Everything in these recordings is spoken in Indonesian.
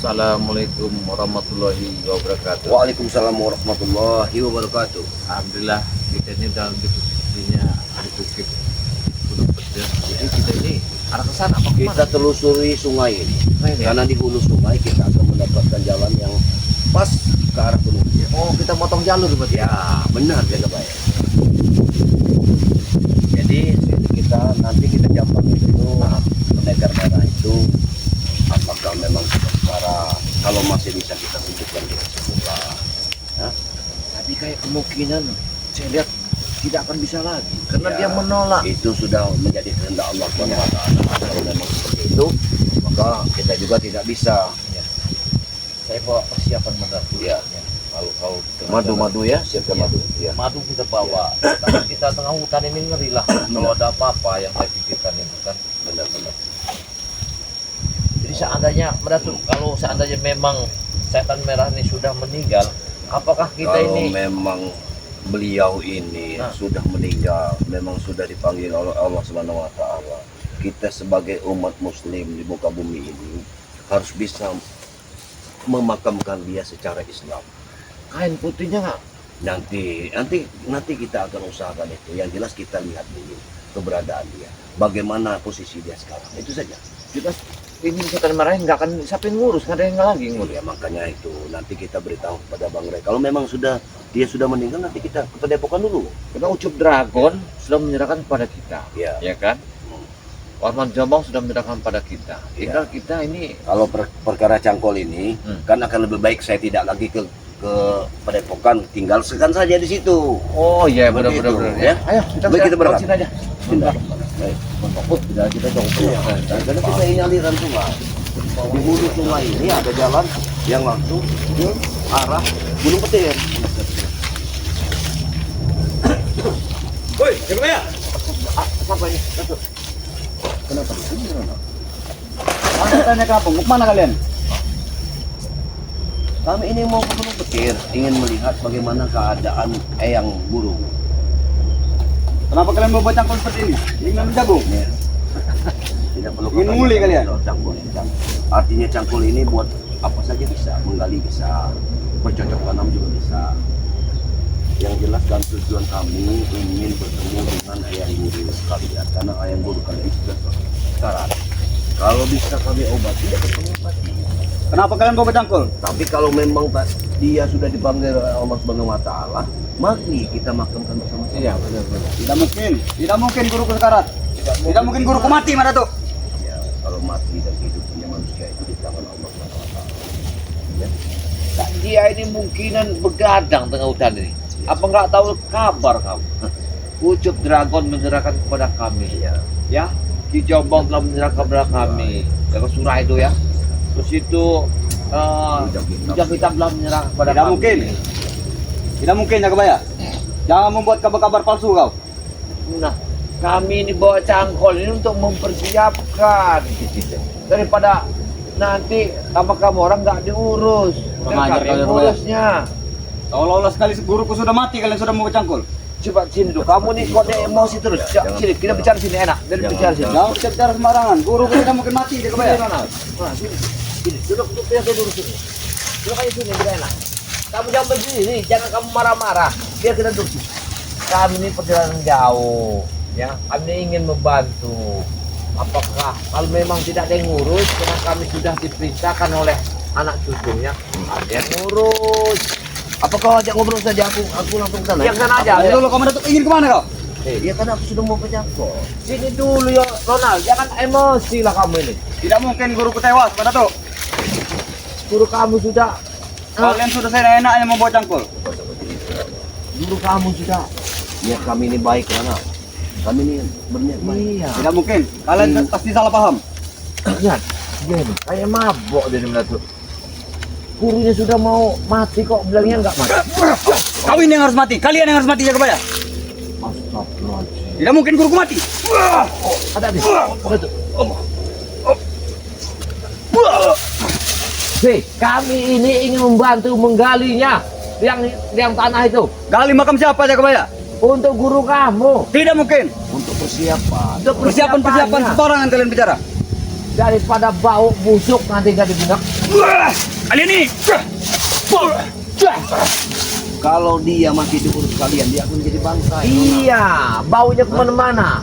Assalamualaikum warahmatullahi wabarakatuh. Waalaikumsalam warahmatullahi wabarakatuh. Alhamdulillah kita ini dalam posisinya di bukit Gunung Petir. Jadi kita ini arah ke sana apa Kita kemana? telusuri sungai ini. Sungai ini ya? Karena di hulu sungai kita akan mendapatkan jalan yang pas ke arah Gunung Petir. Oh, kita motong jalur berarti. Ya, benar jaga baik. Jadi nanti kita jambang itu pendekar merah itu apakah memang sementara, kalau masih bisa kita sebutkan kita sebutlah. Ya? Tapi kayak kemungkinan saya lihat tidak akan bisa lagi karena Ya, dia menolak. itu sudah menjadi kehendak Allah SWT. Kalau memang seperti itu, maka kita juga tidak bisa. Saya bawa persiapan madu. Ya. Kalau Madu ya, siapkan Iya. madu. Ya. madu kita bawa. Tapi kita tengah hutan ini ngeri lah. Kalau ada apa-apa yang saya pikirkan itu kan. Benar-benar. Jadi seandainya kalau seandainya memang setan merah ini sudah meninggal, apakah kita Kalau ini memang beliau ini Nah. sudah meninggal, memang sudah dipanggil oleh Allah Subhanahu wa taala. Kita sebagai umat muslim di muka bumi ini harus bisa memakamkan dia secara Islam. kain putihnya nggak? Nanti kita akan usahakan itu. Yang jelas kita lihat dulu keberadaan dia. Bagaimana posisi dia sekarang. Itu saja. Kita ini setan merah nggak akan siapa yang ngurus, nggak ada yang lagi ngurus. Ya makanya itu nanti kita beritahu kepada Bang Rey. Kalau memang dia sudah meninggal, nanti kita ke Padepokan dulu. Karena Ucup Dragon sudah menyerahkan kepada kita, Ya. ya kan? Warman Jombang sudah menyerahkan pada kita. Tinggal kita ini Kalau perkara cangkol ini kan akan lebih baik saya tidak lagi ke Padepokan, tinggalkan saja di situ. oh iya Seperti itu, benar-benar ya. Ayo kita Baik, kita berangkat. sini aja. Bentar. Baik. Sudah kita coba. Karena kita ini aliran sungai. Di hulu sungai ini ada jalan yang langsung ke arah Gunung Petir. Woi, siapa ya? Apa ini? Kenapa? Anda tanya kampung, mau kemana kalian? Kami ini mau ke Gunung Petir, ingin melihat bagaimana keadaan eyang burung. Kenapa kalian bawa cangkul seperti ini? Ingin nanam jagung? Ya. Tidak perlu Ingin nguli kalian? Cangkul ini. Artinya cangkul ini buat apa saja bisa, menggali bisa, bercocok tanam juga bisa. Yang jelas dan tujuan kami ingin bertemu dengan ayang burung kalian, karena ayang burung kalian sudah sekarat. Kalau bisa kami obati, ya kami obati. Kenapa kalian bawa cangkul? Tapi kalau memang dia sudah dipanggil oleh Allah Subhanahu wa taala, mari kita makamkan bersama-sama. Iya benar-benar. Tidak mungkin guruku sekarat. Tidak mungkin guruku mati, mana tuh? Ya, kalau mati dan hidupnya manusia itu di tangan Allah Subhanahu wa taala. Ya. Dan dia ini mungkinan begadang tengah hutan ini. Apa nggak tahu kabar kamu? Ucup Dragon menyerahkan kepada kami. Ya, Ki Jombang telah menyerahkan kepada kami. Yang surah itu ya. Terus itu Ujang Hitam telah menyerahkan kepada Tidak kami. mungkin. Tidak mungkin, Jagabaya. Jangan membuat kabar-kabar palsu kau. Nah, kami ini bawa cangkol ini untuk mempersiapkan daripada nanti sama kamu orang nggak diurus. Kurang Dan ajar kami kalian, ngurusnya. Seolah-olah sekali guruku sudah mati, kalian sudah membawa cangkul. Coba sini dulu, kamu nih kode emosi terus. Sini, kita bicara sini enak. Dari bicara sini. Jangan bicara sembarangan. Guruku tidak mungkin mati, Jagabaya. Nah, sini. Sini, duduk biasa dulu sini. Duduk aja sini, biar enak. Kamu jangan berdiri, jangan kamu marah-marah. Biar kita duduk sini. Kami ini perjalanan jauh, ya. Kami ingin membantu. Apakah kalau memang tidak ada yang ngurus, karena kami sudah diperintahkan oleh anak cucunya, ada yang ngurus. Apa kau ajak ngobrol saja, aku langsung ke sana. Yang sana aja. Dulu kamu datuk ingin kemana kau? Ya kan aku sudah mau ke Cangkol. Sini dulu ya, Ronald. Jangan emosi lah kamu ini. Tidak mungkin guruku tewas, pada tuh. Guru kamu sudah, Kalian sudah saya enaknya membawa cangkul. guru kamu sudah. Niat kami ini baik, karena kami ini berniat baik. Iya. Tidak mungkin. Kalian pasti salah paham. Lihat, dia nih kayak mabok dia nih tuh. Gurunya sudah mau mati kok bilangnya nggak mati. Kau ini yang harus mati. Kalian yang harus mati, Jagabaya. Astagfirullahaladzim. Tidak mungkin guruku mati. Oh, ada nih. Ada tuh. Hei, kami ini ingin membantu menggalinya yang tanah itu Gali makam siapa, Jagabaya? untuk guru kamu. Tidak mungkin. Untuk persiapan. Untuk Persiapan persiapannya. sembarangan kalian bicara. Daripada bau busuk nanti gak digunakan. Kalian ini. Kalau dia masih diurus kalian, dia akan jadi bangsa. Iya, baunya kemana-mana.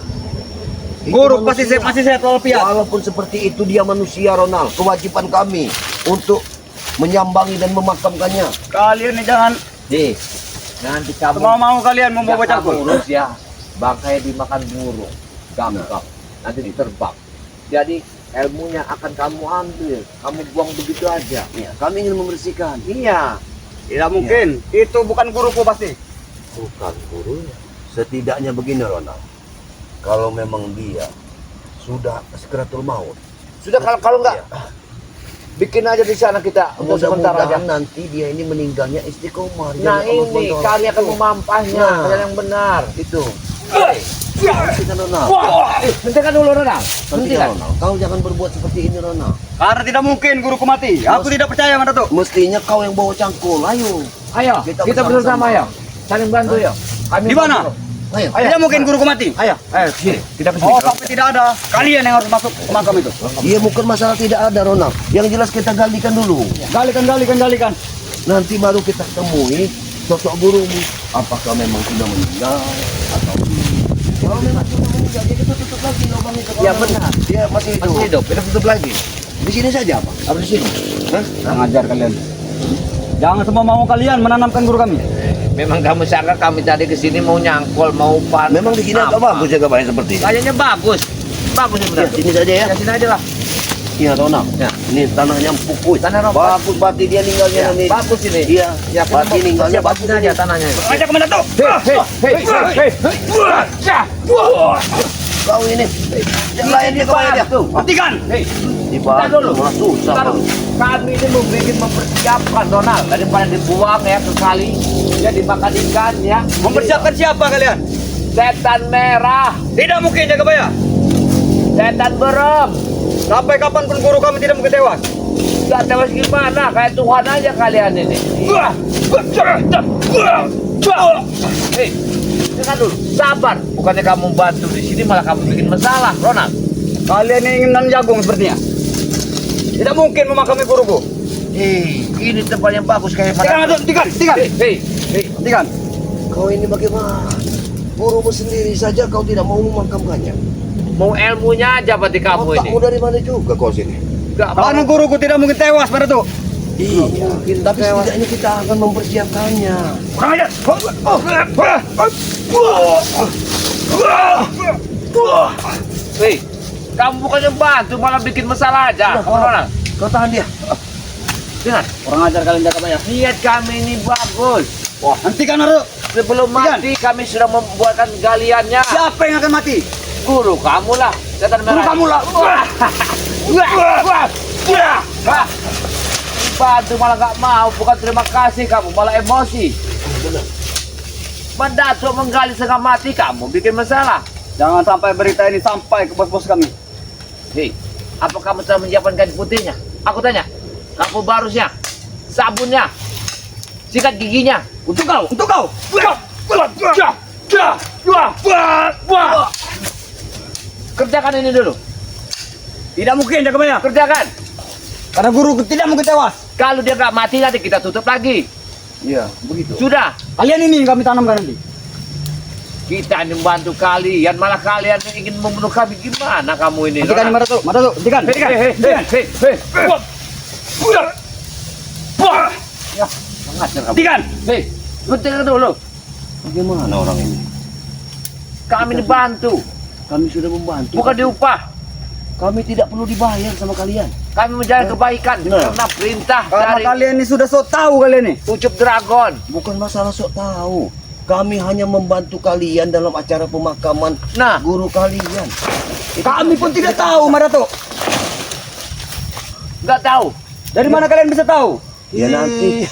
Guru pasti masih sehat walafiat. Walaupun seperti itu dia manusia, Ronald. Kewajiban kami untuk menyambangi dan memakamkannya. Kalian ini jangan Nih, nanti kamu mau kalian membawa nggak cangkul. kamu urus ya, bangkai dimakan burung, gagap, nanti diterbang. Jadi ilmunya akan kamu ambil, kamu buang begitu aja. Ya, kami ingin membersihkan. Iya, Tidak mungkin. Itu bukan guruku pasti. Bukan guru. Setidaknya begini, Ronald. Kalau memang dia sudah sekiratul maut, sudah kalau nggak bikin aja di sana kita untuk sementara aja. mudah-mudahan nanti dia ini meninggalnya istiqomah. Nah ini kalian akan memampahnya, Nah. kalian yang benar. itu. Hentikan Hentikan, Ronald. dulu Ronald. Hentikan, Hentikan. Ronald. Kau jangan berbuat seperti ini, Ronald. Karena tidak mungkin guruku mati. Aku tidak percaya sama Datuk. Mestinya kau yang bawa cangkul. Ayo. Ayo, kita bersama ya. Saling bantu ya. Kami Di mana? bantu. Ayo. Ayo. Tidak mungkin guruku mati. Ayo, sini. Kita ke sini. Oh, sampai tidak ada. Kalian yang harus masuk ke makam itu. Iya, bukan masalah tidak ada, Ronald. Yang jelas kita galikan dulu. Galikan. Nanti baru kita temui sosok gurumu. Apakah memang sudah meninggal atau kalau memang sudah meninggal, ya kita tutup lagi lubang itu. Ya benar. Dia masih hidup. Masih hidup. Kita tutup lagi. Di sini saja, Pak. Apa di sini? Hah? Kurang ajar kalian. Jangan semua mau kalian menanamkan guru kami. Memang kamu sangka kami tadi ke sini mau nyangkul, mau pan. Memang di sini agak bagus ya kabarnya seperti ini. Kayaknya bagus. Bagus Ya, sebenarnya. sini saja ya. Ya sini aja lah. Iya, Ronald. Ya. Ini tanahnya empuk. Tanah Ronald. Bagus Bati dia ninggalnya Ya, ini. bagus ini. Iya. Ya, Bati ninggalnya bagus aja tanahnya. Aja kemana tuh? Kau ini. Yang lain dia kau ya. Tuh. Hentikan. Kita dulu. Susah. Ntar Bang. kami ini mempersiapkan Donald daripada dibuang ya ke kali, ya dimakan ikan ya. Mempersiapkan siapa kalian? Setan merah, Tidak mungkin Jagabaya. setan berem. Sampai kapanpun guru kami tidak mungkin tewas. Gak tewas gimana? Kayak Tuhan aja kalian ini. Hei, dengar dulu. Sabar. Bukannya kamu bantu di sini malah kamu bikin masalah, Ronald. Kalian yang ingin nanam jagung sepertinya. Tidak mungkin memakami guruku. Ini tempat yang bagus kayak Hentikan. Hei. Hentikan. Kau ini bagaimana? Gurumu sendiri saja kau tidak mau memakamkannya. Mau ilmunya aja berarti kamu ini. Otakmu dari mana juga kau sini? Gak mau. Karena guruku tidak mungkin tewas pada tuh. Iya, tapi setidaknya kita akan mempersiapkannya. Kurang ajar. Hei, kamu bukannya bantu malah bikin masalah aja. Ronald. Kau tahan dia. Dengar, Kurang ajar kalian Jagabaya. niat kami ini bagus. Wah, hentikan Naruto. Sebelum mati kami sudah membuatkan galiannya. Siapa yang akan mati? Guru kamu lah, setan merah. Guru kamu lah. Bantu malah nggak mau, bukan terima kasih kamu, malah emosi. Mendatuk menggali setengah mati kamu bikin masalah. Jangan sampai berita ini sampai ke bos-bos kami. Hei, apa kamu telah menyiapkan kain putihnya? Aku tanya, lampu barusnya, sabunnya, sikat giginya. Untuk kau. Kerjakan ini dulu, Tidak mungkin Jagabaya. kerjakan. Karena guru tidak mungkin tewas. Kalau dia nggak mati nanti kita tutup lagi. Iya, begitu. Sudah, Kalian ini yang kami tanamkan nanti. kita ini membantu kalian, malah kalian ingin membunuh kami. Gimana kamu ini? Hentikan Ronald? Mata tuh. Hentikan. Hei. Ya, mengajar kamu. Hentikan. Hei, hentikan dulu. Bagaimana orang ini? Kami dibantu, Kami sudah membantu. bukan diupah. Kami tidak perlu dibayar sama kalian. Kami menjalankan kebaikan karena perintah Karena dari kalian ini sudah so tahu kalian nih. Ucup Dragon. Bukan masalah sok tahu. Kami hanya membantu kalian dalam acara pemakaman Nah, guru kalian. Kami pun tidak tahu Marato. nggak tahu. Dari mana kalian bisa tahu? Ya nanti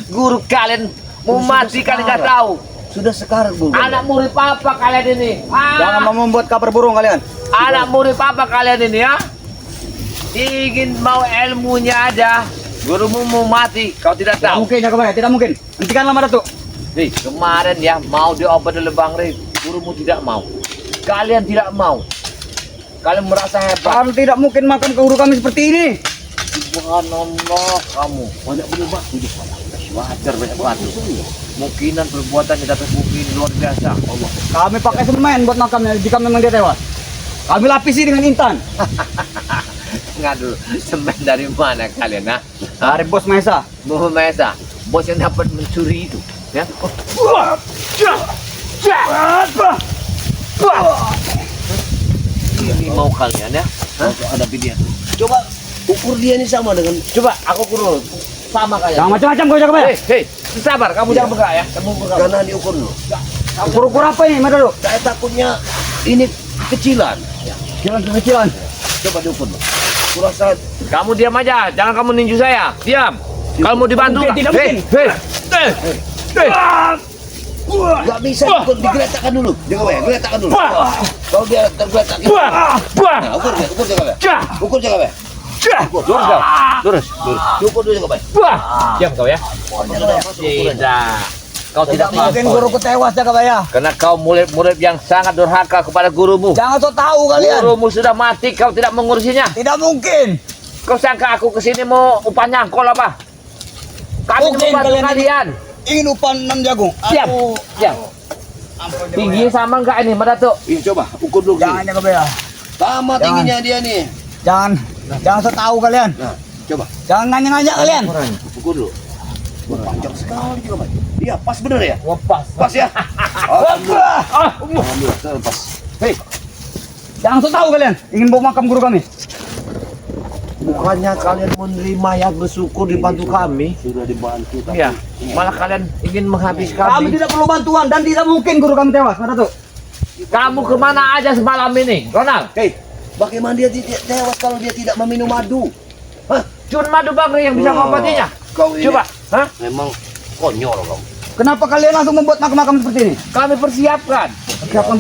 Guru kalian mau mati kalian nggak tahu. sudah sekarang guru. Anak murid apa kalian ini? Jangan mau membuat kabar burung kalian. Anak murid apa kalian ini ya? Ingin mau ilmunya aja. Gurumu mau mati, kau tidak Tidak tahu. mungkin Jagabaya, tidak mungkin. Hentikanlah Marato. Nih, kemarin ya mau diobat oleh Bang Rey, gurumu tidak mau. Kalian tidak mau. Kalian merasa hebat. Karena tidak mungkin makan ke guru kami seperti ini. Subhanallah kamu. Banyak benih batu di sana. Wajar banyak batu. Kemungkinan perbuatannya di atas bumi ini luar biasa. Allah. Kami pakai semen buat makamnya jika memang dia tewas. Kami lapisi dengan intan. Ngadu semen dari mana kalian nah? Dari bos Mesa. Bos Mesa, bos yang dapat mencuri itu, ya? Ini mau kalian ya? Untuk hadapi dia. Coba ukur dia ini sama dengan. Coba aku kurus sama kalian. Jangan macam-macam kau jaga bayar. Hei, sabar, kamu jangan bergerak ya. Kamu bergerak. Karena diukur dulu. Ukur-ukur apa ini, Mas Dado? Saya takutnya ini kecilan. Jalan kekecilan. Coba diukur dulu. Kurasa Kamu diam aja, jangan kamu ninju saya. Diam. Kalau mau dibantu, Mungkin, tidak hei, mungkin. hei. nggak bisa diukur, digeletakkan dulu. Jaga bayar, geletakkan dulu. Kalau dia tergeletak, nah, ukur jaga bayar. Ukur jaga bayar. Lurus kau, lurus. Ukur dulu jaga bayar. Diam kau ya. Tidak. Kau tidak Mungkin mampu. guruku tewas jaga bayar. Karena kau murid-murid yang sangat durhaka kepada gurumu. Jangan sok tahu kalian. Gurumu sudah mati, kau tidak mengurusinya. Tidak mungkin. Kau sangka aku kesini mau upah nyangkol apa? Kami Mungkin membantu kalian kalian. Ingin upah 6 jagung. Diam, diam. Tinggi sama enggak ini, Madato? Ini coba ukur dulu. Jangan jaga bayar. Sama tingginya dia nih. Jangan sok tahu kalian. Nah, coba Jangan ngajak kalian. ukur dulu. Wah, panjang sekali juga, Mas. Iya, pas bener ya? Wah, pas. Pas ya? Alhamdulillah. Alhamdulillah, pas. Hei, jangan sok tahu kalian. Ingin bawa makam guru kami. Bukannya kalian menerima yang bersyukur dibantu kami, Sudah dibantu tapi ya, malah kalian ingin menghabis Kami kami. tidak perlu bantuan dan tidak mungkin guru kami tewas, Mas Dado. Kamu kemana aja semalam ini, Ronald? Hei, bagaimana dia tidak tewas kalau dia tidak meminum madu? Hah? Cun madu bagri yang bisa Wah, mengobatinya. kau ini Coba, hah? memang konyol kau. Kenapa kalian langsung membuat makam-makam seperti ini? Kami persiapkan.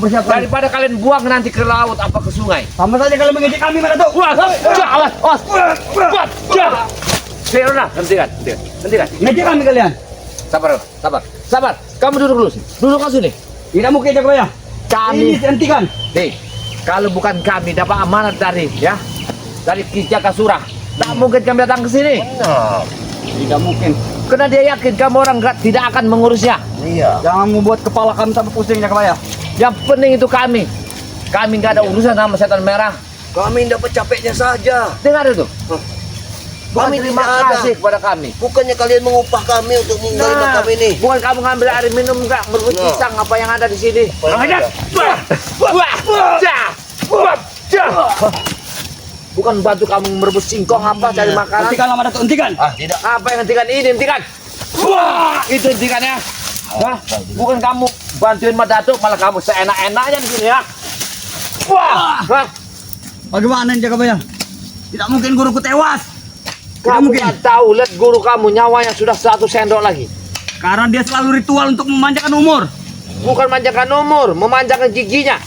Persiapkan. Daripada kalian buang nanti ke laut apa ke sungai. Sama saja kalian mengejek kami, Mas Dado. Wah, awas, awas. Hei, Ronald, hentikan. Ngejek kami kalian. Sabar. Kamu duduk dulu sih. Duduk kau sini. Tidak mungkin jaga bayar. Kami, Ini hentikan. Hei, kalau bukan kami dapat amanat dari Ki Jakasura, tak mungkin kami datang ke sini. Nah, Tidak mungkin. Karena dia yakin kamu orang tidak akan mengurusnya. iya. Jangan membuat kepala kami tambah pusing jaga bayar. Yang penting itu kami. Kami nggak ada urusan sama setan merah. Kami dapat capeknya saja. Dengar itu. Kami Terima tidak ada. kasih kepada kami. Bukannya kalian mengupah kami untuk menggali makam ini. Bukan kamu ngambil air minum enggak, merebut Nah. pisang apa yang ada di sini. Makanya. Bukan bantu kamu merebut singkong apa cari makanan. Hentikan Mas Dado, hentikan. Ah, tidak. Apa yang hentikan ini? Hentikan. Wah, itu hentikannya. Hah? Bukan kamu bantuin Madato, malah kamu seenak-enaknya di sini ya. Wah, hah? Bagaimana jaga bayar? Tidak mungkin guruku tewas. Tidak Kamu mungkin. nggak tahu, lihat guru kamu nyawanya sudah 1 sendok lagi. Karena dia selalu ritual untuk memanjakan umur. Bukan manjakan umur, memanjakan giginya.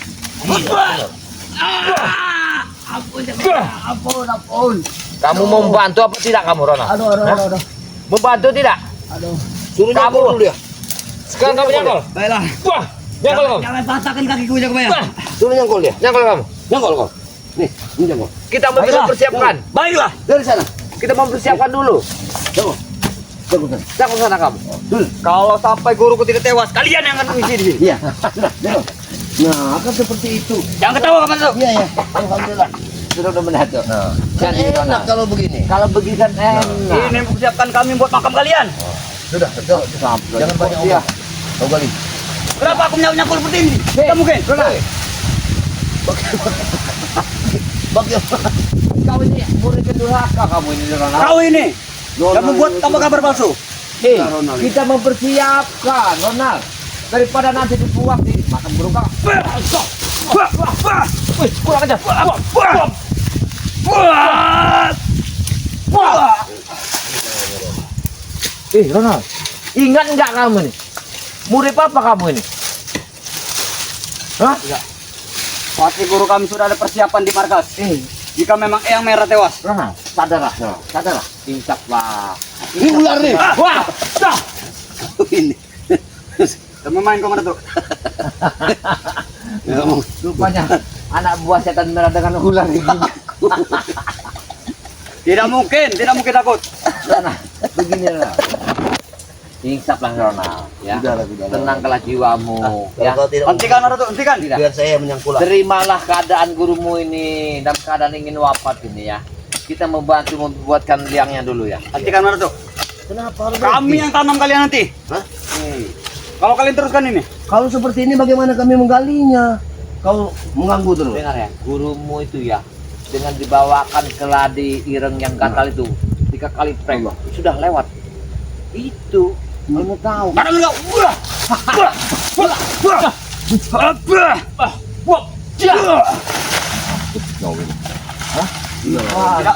Ampun. Kamu mau membantu apa tidak kamu, Ronald? Aduh. Membantu tidak? Aduh. Suruh Kamu. nyangkul dulu dia. Sekarang kamu nyangkol. Baiklah. Wah, nyangkol kamu. Jangan patahkan kakiku jaga bayar. Wah, Suruh nyangkul dia. nyangkol kamu. Nyangkul kau. Nih, ini nyangkul. Kita mau Baiklah. persiapkan. Baiklah. Dari sana. Kita mau persiapkan dulu. Nyangkul. Nyangkul sana. Nyangkol sana kamu. Dulu. Kalau sampai guruku tidak tewas, kalian yang akan mengisi di sini. Iya. Sudah, nyangkul. Nah, akan seperti itu. Jangan ketawa Mas Dado. Iya, ya. Alhamdulillah. Sudah Madato. Kan Jadi, enak Ronald, kalau begini. kalau begini kan enak. Ini mempersiapkan kami buat makam kalian. Sudah, jangan banyak Iya. omong. Kau gali. Kenapa aku nyakul seperti ini? Tidak mungkin. Ronald, Bagaimana? kau ini murid durhaka kamu ini, Ronald. Kau ini yang membuat kabar palsu. Hei, Ronald. kita mempersiapkan, Ronald. Daripada nanti dibuang di makan burung kau. Wih, kurang aja. Ronald, ingat enggak kamu nih? Murid apa kamu ini? Hah? Pasti guru kami sudah ada persiapan di markas. Jika memang Eyang Merah tewas. Ronald, sadarlah. Insaflah. Ini ular nih. Wah, Ini. Kamu main kau Mas Dado. rupanya anak buah setan merah dengan ular ini. Tidak mungkin takut. Nah, begini lah. Insaf lah Ronald, ya. Sudahlah. Tenangkanlah jiwamu, ya. Kalau tidak Hentikan Naruto, hentikan. Tidak. biar saya menyangkul. Terimalah keadaan gurumu ini dalam keadaan ingin wafat ini ya. Kita membantu membuatkan liangnya dulu ya. Hentikan Naruto. Kenapa harus Kami yang tanam kalian nanti. Hah? Kalau kalian teruskan ini. Kalau seperti ini bagaimana kami menggalinya? Kau mengganggu terus. Dengar ya, gurumu itu ya dengan dibawakan keladi ireng yang gatal itu 3 kali prank sudah lewat. Itu kamu tahu. Kadang enggak.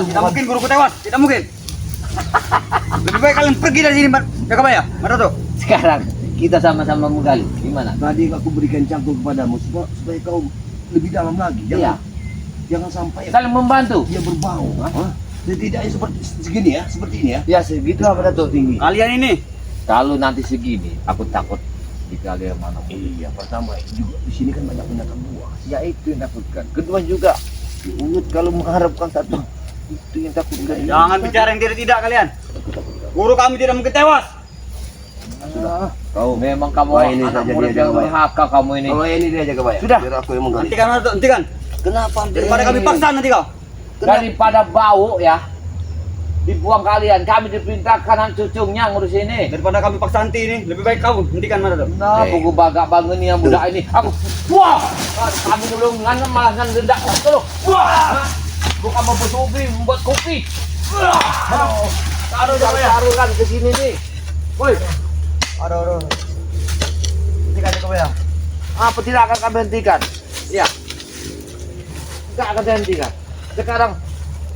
Tidak mungkin guruku tewas. Tidak mungkin. Lebih baik kalian pergi dari sini, Jakabaya. Naruto. Sekarang kita sama-sama menggali. Gimana? Tadi aku berikan cangkul kepadamu supaya kau lebih dalam lagi. Iya. Jangan sampai Saling membantu. dia berbau. Setidaknya seperti segini ya, seperti ini ya. Ya segitu apa tuh tinggi. Kalian ini. Kalau nanti segini, aku takut dikali mana. Iya, pertama juga di sini kan banyak binatang buas. Ya itu yang takutkan. Kedua juga di mulut kalau mengharapkan satu itu yang takutkan. Jangan bicara yang tidak kalian. Guru kami tidak mungkin tewas. Sudah. Kau memang kamu Wah, ini anak saja murid dia yang Jakabaya. durhaka kamu ini. Kalau ini dia jaga bayar. Sudah. Biar aku yang menggali. Hentikan Naruto, hentikan. Kenapa? Daripada kami paksa nanti kau. Daripada bau ya dibuang kalian, kami diperintahkan cucungnya ngurus ini. Daripada kami paksa nanti ini, lebih baik kau hentikan Naruto. Nah, buku bagak bangun yang muda ini. Aku, wah, kamu belum ngan malah ngan rendak terus. Wah, bukan membuat kopi, membuat kopi. Wah, taruh kan ke sini nih. Woi, Aduh. Hentikan Jakabaya. apa tidak akan kami hentikan? Ya, tidak akan saya hentikan. Sekarang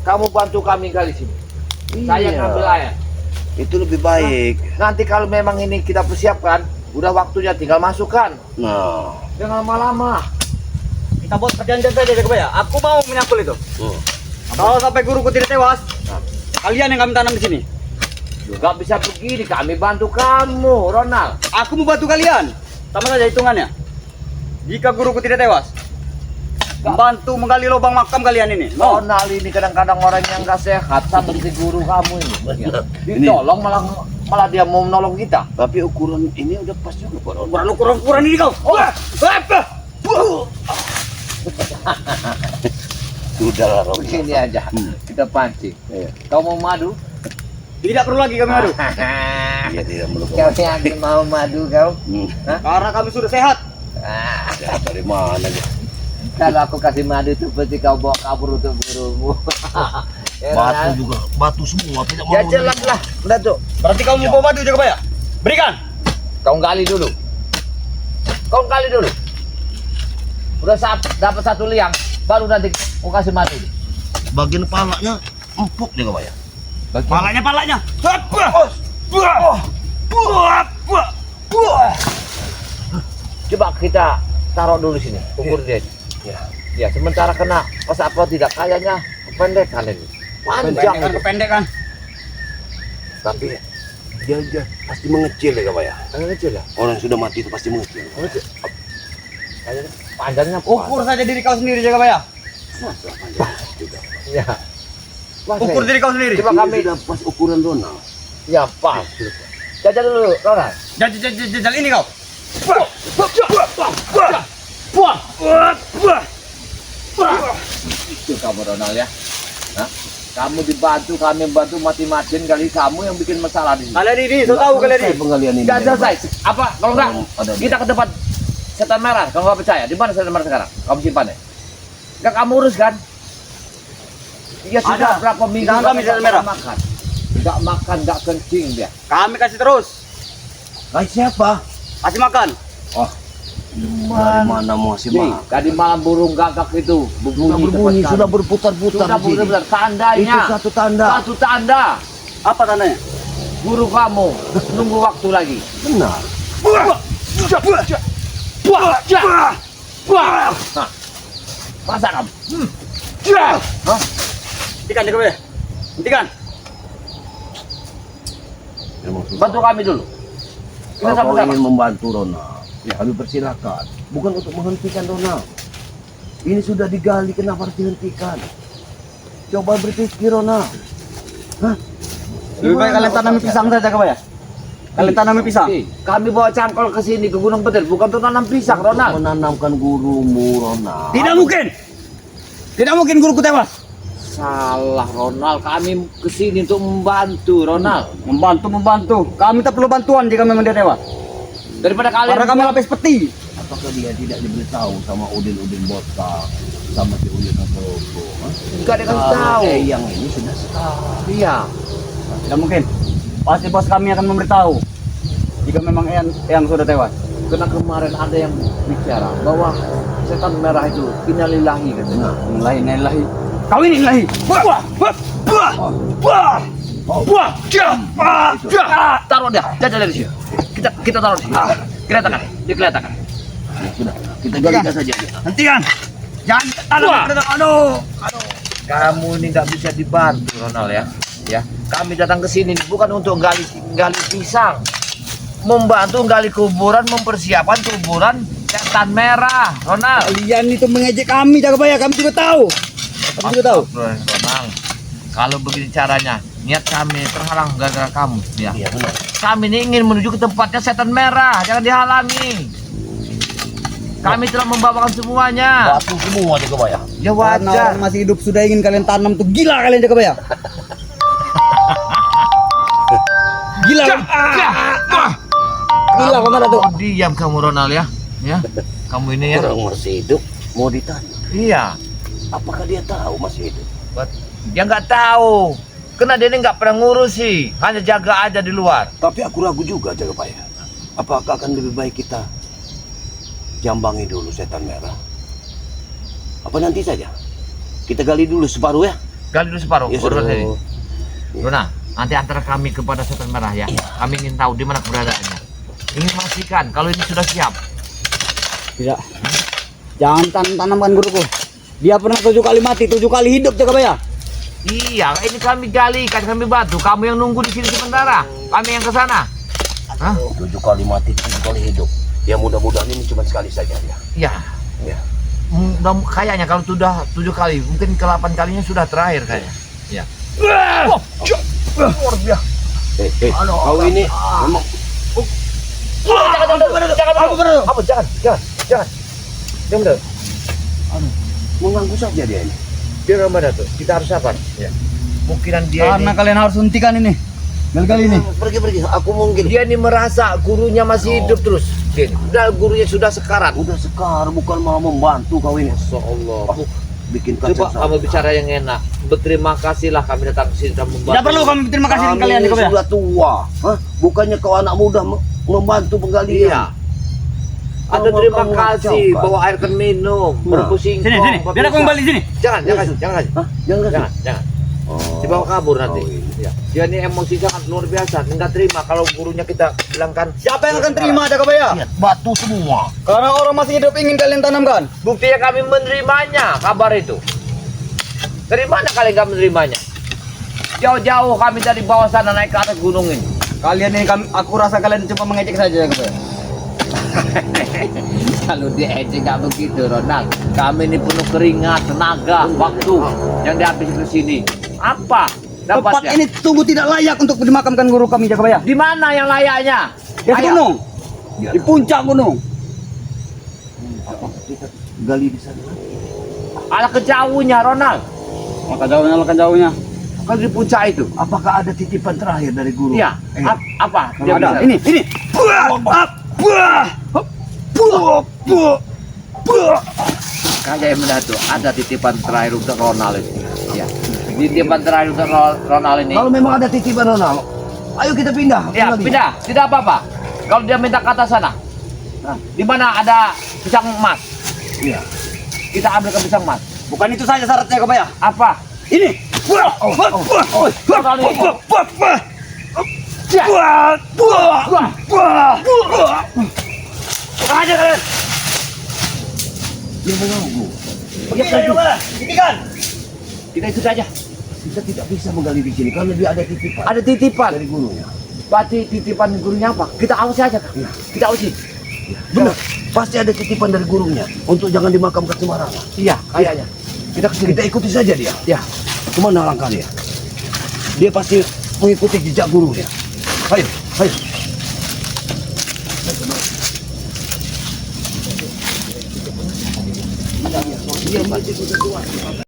kamu bantu kami kali sini. Saya ngambil air. Itu lebih baik. Nanti kalau memang ini kita persiapkan, udah waktunya tinggal masukkan. Nah. Jangan lama-lama. Kita buat perjanjian saja Jakabaya. Aku mau menyangkul itu. Kalau sampai guruku tidak tewas, kalian yang kami tanam di sini. Gak bisa begini, kami bantu kamu, Ronald. Aku mau bantu kalian. Sama saja hitungannya. Jika guruku tidak tewas, membantu menggali lubang makam kalian ini. Mau? Ronald ini kadang-kadang orang yang gak sehat sama si guru kamu ini. Ditolong malah dia mau menolong kita. Tapi ukuran ini udah pas juga Pak Ron. Ukuran ini kau. Sudahlah Ron. Begini aja, kita pancing. Iya. Kau mau madu? Tidak perlu lagi kami madu. Iya tidak perlu. Kau yang mau madu kau? Karena kami sudah sehat. Ah, Ya, dari mana aja? kalau aku kasih madu itu pasti kau bawa kabur untuk gurumu. Ya, Batu Ronald? juga, batu semua tidak mau. Ya jelas lah, udah tuh. Berarti kau mau bawa madu Jakabaya? Berikan. Kau gali dulu. Udah dapat 1 liang, baru nanti kau kasih madu. Bagian kepalanya empuk dia Pak ya. Palanya. Coba kita taruh dulu sini, ukur dia. Ya, sementara kena pas apa tidak kayaknya kependekan ini. Panjang itu. Kependekan. Tapi dia pasti mengecil ya Pak ya. Kecil ya. Orang yang sudah mati itu pasti mengecil. Kayaknya panjangnya Ukur saja diri kau sendiri Jakabaya. Ya. Pas, Ukur diri kau sendiri. Coba Ini kami. sudah pas ukuran Ronald. Ya pas. Jajal dulu, Ronald. Jajal ini kau. Itu kamu Ronald ya. Hah? Kamu dibantu, kami bantu mati-matiin kali kamu yang bikin masalah di sini. Kalian ini, so tahu kalian ini. Penggalian ini. Nggak selesai. Apa? Kalau enggak, Ada. kita ke tempat setan merah. Kalau nggak percaya, di mana setan merah sekarang? Kamu simpan ya? Nggak kamu urus kan? Iya sudah Ada. berapa minggu Jangan kami setan merah. makan. Nggak makan, nggak kencing dia. Kami kasih terus. Nah, siapa? Kasih makan. Dari mana mau si Nih, Mak? tadi malam burung gagak itu Sudah berbunyi. berbunyi, tepat sudah sekali. berputar-putar Sudah di sini. benar-benar tandanya. Itu satu tanda. Satu tanda. Apa tandanya? Guru kamu nunggu waktu lagi. Benar. Nah, masa kamu? Hah? Hentikan Jakabaya. Hentikan. Memang susah. Bantu kami dulu. Kita Kalau kau sama-sama. ingin membantu Ronald, ya kami persilakan. Bukan untuk menghentikan Ronald. Ini sudah digali, kenapa harus dihentikan? Coba berpikir Ronald. Hah? Lebih baik kalian tanami pisang saja Kabaya. Kalian tanami pisang. Kami bawa cangkol ke sini ke Gunung Betel bukan untuk nanam pisang, Ronald. Menanamkan gurumu, Ronald. Tidak mungkin. Tidak mungkin guruku tewas. Salah, Ronald. Kami ke sini untuk membantu, Ronald. Membantu. Kami tak perlu bantuan jika memang dia tewas. Daripada kalian Karena kami lapis peti. Apakah dia tidak diberitahu sama Udin botak, sama si Udin Kantorogo? enggak dikasih tahu. Yang ini sudah sekali. Iya. Tidak mungkin. Pasti bos kami akan memberitahu jika memang yang sudah tewas. Karena kemarin ada yang bicara bahwa setan merah itu innalillahi katanya. Innalillahi. Kau ini ilahi. Taruh dia, jajan dari sini. Kita taruh di sini. Kelihatan, dikelihatan. Sudah, kita galikan saja dia. Hentikan. Jangan. Aduh. Kamu ini nggak bisa dibantu, Ronald ya. Ya, kami datang ke sini bukan untuk gali pisang, membantu gali kuburan, mempersiapkan kuburan setan merah, Ronald. Kalian itu mengejek kami, Jagabaya. Kami juga tahu. Ronald, kalau begini caranya, niat kami terhalang gara-gara kamu, ya. Iya benar. Kami ini ingin menuju ke tempatnya setan merah, jangan dihalangi. Kami telah membawakan semuanya. Batu semua Jagabaya. Ya Karena wajar. orang masih hidup sudah ingin kalian tanam tuh gila kalian Jagabaya. Gila. Gila kemana tuh? Diam kamu, Ronald ya. Ya, kamu ini ya. Orang masih hidup mau ditanya. Iya. Apakah dia tahu masih hidup? Dia nggak tahu. Karena dia ini nggak pernah ngurus sih, hanya jaga aja di luar. Tapi aku ragu juga Jagabaya. Apakah akan lebih baik kita jambangi dulu setan merah? Apa nanti saja? Kita gali dulu separuh ya? Gali dulu separuh. Ya, Urus sudah. ini. Luna, nanti antara kami kepada setan merah ya. Kami ingin tahu di mana keberadaannya. Ingin memastikan kalau ini sudah siap. Tidak. Jangan tanamkan guruku. Dia pernah 7 kali mati, 7 kali hidup Jagabaya. Iya, ini kami gali, kan kami bantu. Kamu yang nunggu di sini sementara. Kami yang ke sana. Hah? 7 kali mati, 7 kali hidup. Ya mudah-mudahan ini cuma sekali saja ya. Iya. Ya. Kayaknya kalau sudah 7 kali, mungkin ke 8 kalinya sudah terakhir kayaknya. Iya. Luar biasa. Kau ini memang Jangan. Jangan. mengganggu saja dia ini. Biar mana tuh? Kita harus sabar. Ya. Mungkinan dia Karena ini, kalian harus hentikan ini. Kali ini. Pergi. Aku mungkin dia ini merasa gurunya masih hidup terus. Dan gurunya sudah sekarat. udah sekar, bukan mau membantu kau ini. Masya Allah. Bikin kacau. Coba kamu bicara yang enak. Berterima kasihlah kami datang ke sini dan membantu. Tidak perlu kami terima kasih Kami kalian Jagabaya. sudah tua. Hah? Bukannya kau anak muda membantu penggalian. Iya. Ada Kamu- terima kamu kasih, kacau, Pak. bawa air ke minum, berebus singkong. Sini. Biar aku kembali sini. Jangan. Hah? Jangan kasih. Jangan. Oh. Dibawa kabur nanti. Oh, iya. Ya. Dia ini emosi sangat luar biasa. Nggak terima kalau gurunya kita bilangkan. Siapa yang akan terima Jagabaya? Lihat, batu semua. Karena orang masih hidup ingin kalian tanamkan. Buktinya kami menerimanya kabar itu. Dari mana kalian nggak menerimanya? Jauh-jauh kami dari bawah sana naik ke atas gunung ini. Kalian ini aku rasa kalian cuma mengejek saja Jagabaya. Kalau diejek nggak begitu, Ronald. Kami ini penuh keringat, tenaga, waktu yang dihabis ke sini. Apa Tempat dapatnya? ini sungguh tidak layak untuk dimakamkan guru kami Jagabaya. Di mana yang layaknya? Di Ayo. gunung. Di puncak gunung. Apa kita gali di sana? Ala kejauhnya, Ronald. Maka jauhnya. Kalau di puncak itu. Apakah ada titipan terakhir dari guru? Iya. Apa? Dia Ada. bilang. Ini. Kayak mendadak ada titipan terakhir untuk Ronald ini. Ya. Titipan terakhir untuk Ronald ini. Kalau memang ada titipan Ronald, ayo kita pindah. Ya, lagi. pindah. Tidak apa-apa. Kalau dia minta ke atas sana. Nah, di mana ada pisang emas? Iya. Kita ambil ke pisang emas. Bukan itu saja syaratnya Jagabaya. Apa? Ini. Ya. Aja kalian. Dia mengganggu. Hentikan. Kita ikut aja. Kita tidak bisa menggali di sini karena dia ada titipan Ada titipan. dari gurunya. Berarti titipan gurunya apa? Kita awasi aja. Kak. Kita awasi. Benar. Pasti ada titipan dari gurunya untuk jangan dimakamkan sembarangan. Iya, kayaknya. Kita ikuti saja dia. Ya. Kemana langkah dia? Dia pasti mengikuti jejak gurunya. Ayo, ayo.